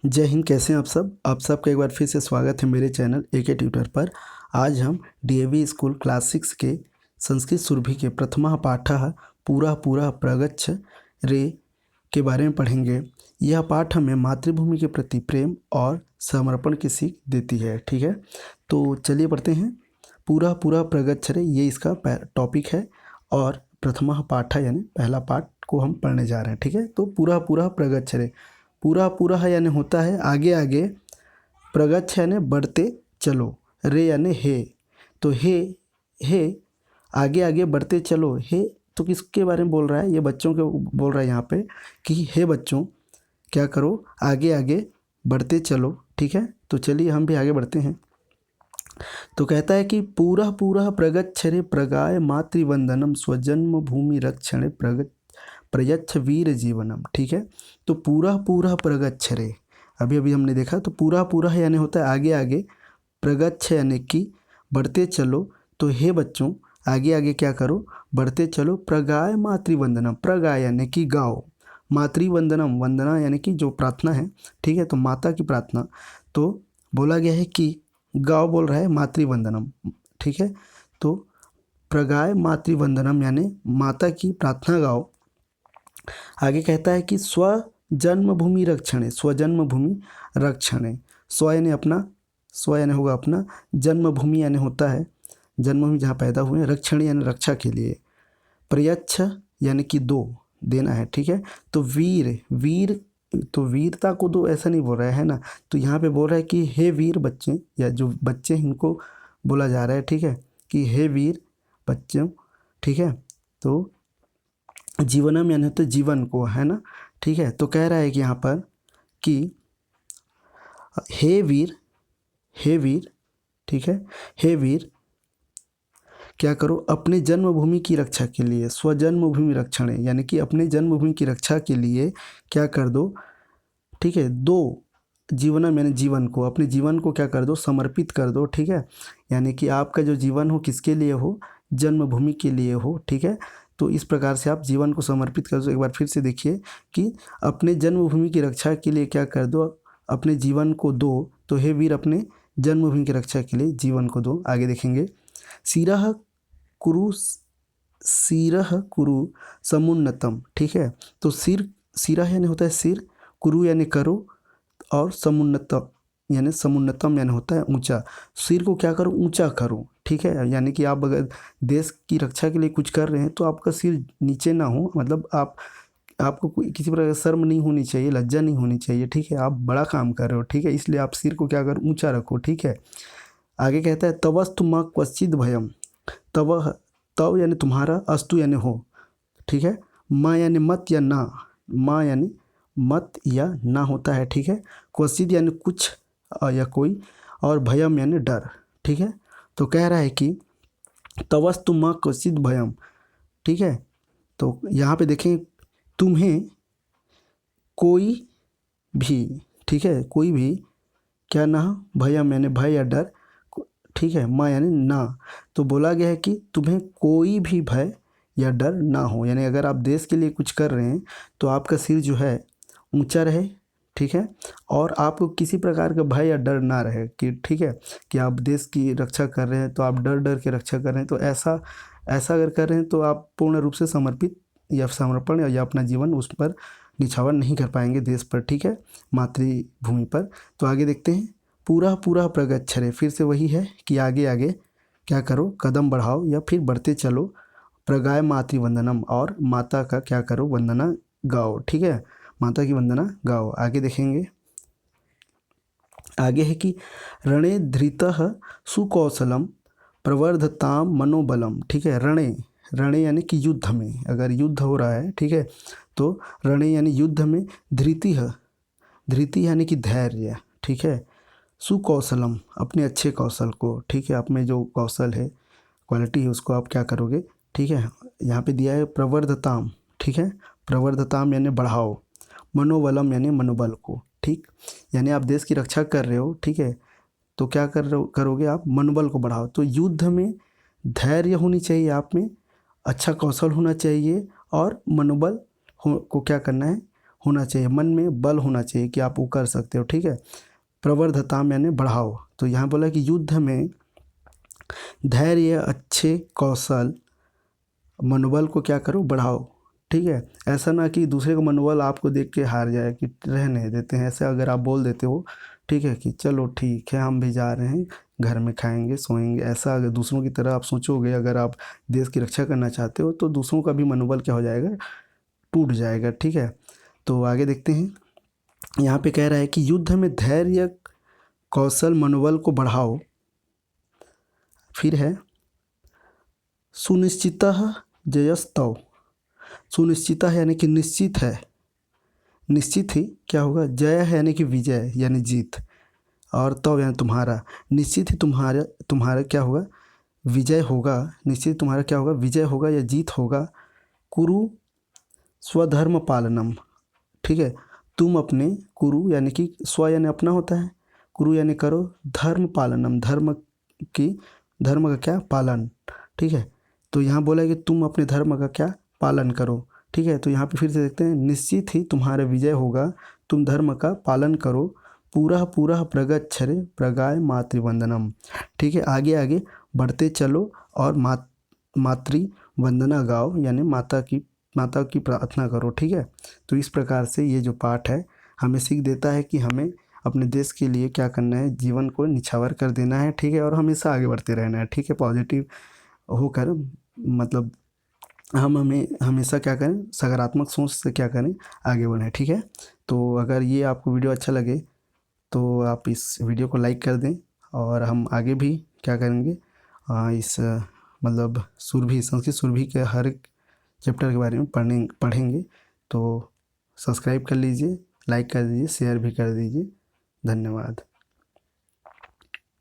जय हिंद। कैसे हैं आप सब? आप सबका एक बार फिर से स्वागत है मेरे चैनल एके ट्यूटर पर। आज हम डीएवी स्कूल क्लास 6 के संस्कृत सुरभि के प्रथमा पाठः पूरा पूरा प्रगच्छ रे के बारे में पढ़ेंगे। यह पाठ हमें मातृभूमि के प्रति प्रेम और समर्पण की सीख देती है। ठीक है, तो चलिए पढ़ते हैं। पूरा पूरा प्रगच्छ रे, ये इसका टॉपिक है और प्रथमा पाठ यानी पहला पाठ को हम पढ़ने जा रहे हैं। ठीक है, तो पूरा पूरा प्रगच्छ रे, पूरा पूरा है यानी होता है आगे आगे, प्रगच्छ यानी बढ़ते चलो, रे यानी हे, तो हे आगे आगे बढ़ते चलो। हे तो किसके बारे में बोल रहा है? ये बच्चों के बोल रहा है यहाँ पे कि हे बच्चों क्या करो, आगे आगे बढ़ते चलो। ठीक है, तो चलिए हम भी आगे बढ़ते हैं। तो कहता है कि पूरा पूरा प्रगच्छरे प्रगाय मातृवंदनम स्वजन्म भूमि रक्षणे प्रयच्छ वीर जीवनम। ठीक है, तो पूरा पूरा प्रगच्छरे, अभी अभी हमने देखा, तो पूरा पूरा है यानी होता है आगे आगे, प्रगच्छ यानी कि बढ़ते चलो। तो हे बच्चों आगे आगे क्या करो, बढ़ते चलो। प्रगाय मातृवंदनम, प्रगाय यानी कि गाओ, मातृवंदनम, वंदना यानी कि जो प्रार्थना है। ठीक है, तो माता की प्रार्थना, तो बोला गया है कि गाओ बोल रहा है मातृवंदनम। ठीक है, तो प्रगाय मातृवंदनम यानी माता की प्रार्थना गाओ। आगे कहता है कि स्व जन्मभूमि रक्षणे, स्वजन्मभूमि रक्षणे, स्व यानी अपना, स्व यानी होगा अपना, जन्मभूमि यानी होता है जन्मभूमि जहाँ पैदा हुए, रक्षण यानी रक्षा के लिए, प्रयच्छ यानी कि दो, देना है। ठीक है, तो वीर, वीर तो वीरता को दो ऐसा नहीं बोल रहा है ना, तो यहाँ पे बोल रहा है कि हे वीर बच्चे, या जो बच्चे हैं इनको बोला जा रहा है। ठीक है, कि हे वीर बच्चों। ठीक है, तो जीवनम यानी होता है जीवन को, है ना। ठीक है, तो कह रहा है कि यहाँ पर कि हे वीर, हे वीर, ठीक है, हे वीर क्या करो, अपने जन्मभूमि की रक्षा के लिए, स्वजन्मभूमि रक्षण यानी कि अपने जन्मभूमि की रक्षा के लिए क्या कर दो। ठीक है, दो जीवनम यानी जीवन को, अपने जीवन को क्या कर दो, समर्पित कर दो। ठीक है, यानी कि आपका जो जीवन हो किसके लिए हो, जन्मभूमि के लिए हो। ठीक है, तो इस प्रकार से आप जीवन को समर्पित कर दो। एक बार फिर से देखिए कि अपने जन्मभूमि की रक्षा के लिए क्या कर दो, अपने जीवन को दो। तो हे वीर अपने जन्मभूमि की रक्षा के लिए जीवन को दो। आगे देखेंगे, सिरह कुरु, सिरह कुरु समुन्नतम। ठीक है, तो सिर, सिरह यानी होता है सिर, कुरु यानी करो, और समुन्नतम यानी समुन्नतम यानी होता है ऊंचा। सिर को क्या करो, ऊंचा करो। ठीक है, यानी कि आप अगर देश की रक्षा के लिए कुछ कर रहे हैं तो आपका सिर नीचे ना हो, मतलब आपको कोई किसी प्रकार की शर्म नहीं होनी चाहिए, लज्जा नहीं होनी चाहिए। ठीक है, आप बड़ा काम कर रहे हो। ठीक है, इसलिए आप सिर को क्या करो, ऊंचा रखो। ठीक है, आगे कहता है तवस्तु माँ क्वचित भयम, तव, तव यानी तुम्हारा, अस्तु यानी हो। ठीक है, माँ यानी मत या ना, माँ यानी मत या ना होता है। ठीक है, क्वचित यानी कुछ या कोई, और भयम यानी डर। ठीक है, तो कह रहा है कि तवस्तु माँ क्वचित भयम। ठीक है, तो यहाँ पे देखें, तुम्हें कोई भी, ठीक है, कोई भी क्या ना, भयम यानी भय या डर। ठीक है, माँ यानी ना, तो बोला गया है कि तुम्हें कोई भी भय या डर ना हो, यानी अगर आप देश के लिए कुछ कर रहे हैं तो आपका सिर जो है ऊंचा रहे। ठीक है, और आपको किसी प्रकार का भय या डर ना रहे कि, ठीक है, कि आप देश की रक्षा कर रहे हैं तो आप डर डर के रक्षा कर रहे हैं, तो ऐसा ऐसा अगर कर रहे हैं तो आप पूर्ण रूप से समर्पित या समर्पण या अपना जीवन उस पर निछावर नहीं कर पाएंगे, देश पर। ठीक है, मातृभूमि पर। तो आगे देखते हैं, पूरा पूरा प्रगच्छरे, फिर से वही है कि आगे आगे क्या करो, कदम बढ़ाओ या फिर बढ़ते चलो। प्रगाय मातृवंदनम, और माता का क्या करो, वंदना गाओ। ठीक है, माता की वंदना गाओ। आगे देखेंगे, आगे है कि रणे धृतः सुकौशलम प्रवर्धताम मनोबलम। ठीक है, रणे, रणे यानी कि युद्ध में, अगर युद्ध हो रहा है, ठीक है, तो रणे यानी युद्ध में, धृति है, धृति यानी कि धैर्य। ठीक है, सुकौशलम अपने अच्छे कौशल को। ठीक है, आप में जो कौशल है, क्वालिटी है, उसको आप क्या करोगे। ठीक है, यहाँ पे दिया है प्रवर्धताम। ठीक है, प्रवर्धताम यानी बढ़ाओ, मनोबलम यानी मनोबल को। ठीक, यानी आप देश की रक्षा कर रहे हो। ठीक है, तो क्या कर रहे हो, करोगे आप, मनोबल को बढ़ाओ। तो युद्ध में धैर्य होनी चाहिए आप में, अच्छा कौशल होना चाहिए, और मनोबल को क्या करना है, होना चाहिए, मन में बल होना चाहिए कि आप वो कर सकते हो, ठीक है। प्रवर्धताम यानी बढ़ाओ। तो यहाँ बोला कि युद्ध में धैर्य, अच्छे कौशल, मनोबल को क्या करो, बढ़ाओ, ठीक है। ऐसा ना कि दूसरे का मनोबल आपको देख के हार जाए कि रह नहीं देते हैं, ऐसे अगर आप बोल देते हो, ठीक है, कि चलो ठीक है हम भी जा रहे हैं, घर में खाएंगे सोएंगे, ऐसा अगर दूसरों की तरह आप सोचोगे, अगर आप देश की रक्षा करना चाहते हो तो दूसरों का भी मनोबल क्या हो जाएगा, टूट जाएगा, ठीक है। तो आगे देखते हैं, यहाँ पे कह रहा है कि युद्ध में धैर्य, कौशल, मनोबल को बढ़ाओ। फिर है सुनिश्चितः जयस्तव। सुनिश्चितः यानी कि निश्चित है, निश्चित ही क्या होगा, जय है यानी कि विजय यानी जीत, और तव यानी तुम्हारा, निश्चित ही तुम्हारा तुम्हारा क्या होगा, विजय होगा, निश्चित तुम्हारा क्या होगा, विजय होगा या जीत होगा। कुरु स्वधर्म पालनम, ठीक है। तुम अपने, कुरु यानी कि स्व यानी अपना होता है, कुरु यानी करो, धर्म पालनम, की धर्म का क्या, पालन, ठीक है। तो यहाँ बोला है कि तुम अपने धर्म का क्या, पालन करो, ठीक है। तो यहाँ पे फिर से देखते हैं, निश्चित ही तुम्हारा विजय होगा, तुम धर्म का पालन करो, पूरा पूरा प्रगच्छरे प्रगाय मातृवंदनम, ठीक है। आगे आगे बढ़ते चलो और मातृ वंदना गाओ, यानी माता की प्रार्थना करो, ठीक है। तो इस प्रकार से ये जो पाठ है हमें सीख देता है कि हमें अपने देश के लिए क्या करना है, जीवन को निछावर कर देना है, ठीक है, और हमेशा आगे बढ़ते रहना है, ठीक है। पॉजिटिव होकर, मतलब हम हमें हमेशा क्या करें, सकारात्मक सोच से क्या करें, आगे बढ़ें, ठीक है। तो अगर ये आपको वीडियो अच्छा लगे तो आप इस वीडियो को लाइक कर दें, और हम आगे भी क्या करेंगे, इस मतलब सुरभि, संस्कृत सुरभि के हर एक चैप्टर के बारे में पढ़ेंगे। तो सब्सक्राइब कर लीजिए, लाइक कर दीजिए, शेयर भी कर दीजिए। धन्यवाद।